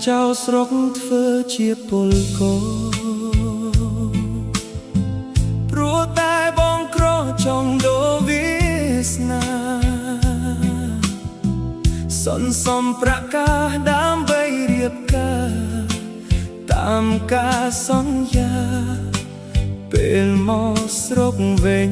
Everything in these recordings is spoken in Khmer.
ចៅស្រុកធ្វើជាពលកោព្រោះតែបងក្រចង់ដូរវាសនាសន្សំប្រកាសដើម្បីរៀបការតាមការសន្យាពេលមកស្រុកវិញ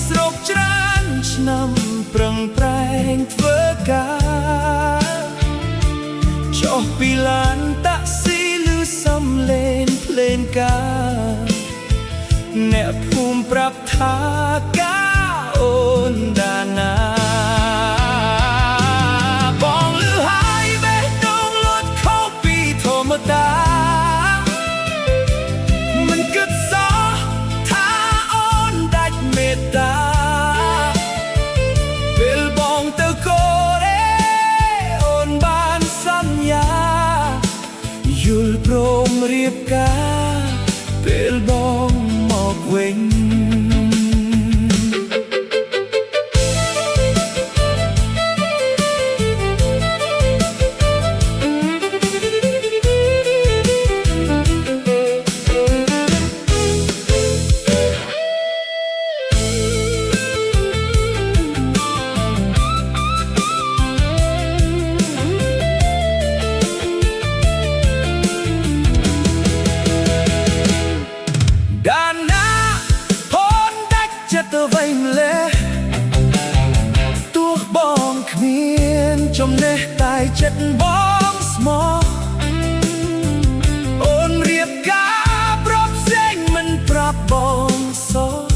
ស្រុកច្រើនឆ្នាំប្រឹងប្រែងធ្វើការចុះពីឡានតាក់ស៊ីឬសំឡេងភ្លេងការអ្នកភូមិប្រាប់ថាការអូនដាណាបងលឺហើយបេះដូងលត់ខុសពីធម្មតាមិនគិតសោះថាអូនដាច់មេត្តាព្រមរៀបការពេលបងមកវិញទៅវិញលេទោះបងគ្មានចំណេះតែចិត្តបងស្មោះអូនរៀបការប្រពផ្សេងមិនប្រាប់បងសោះ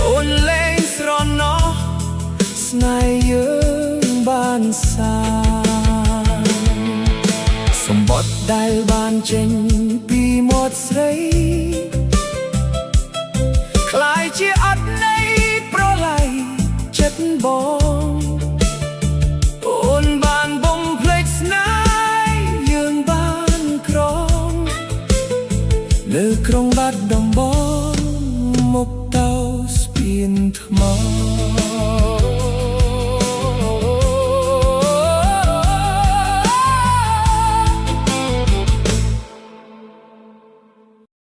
អូនលែងស្រណោះស្នេហ៍យើងបានសាសម្បត្តិដែលបានចេញពីមាត់ស្រីคล้ายជាអត់ន័យប្រឡ័យចិត្តបងអូនបានបំភ្លេចស្នេហ៍យើងបានក្រងនៅក្រុងបាត់ដំបងមុខទៅស្ពានថ្ម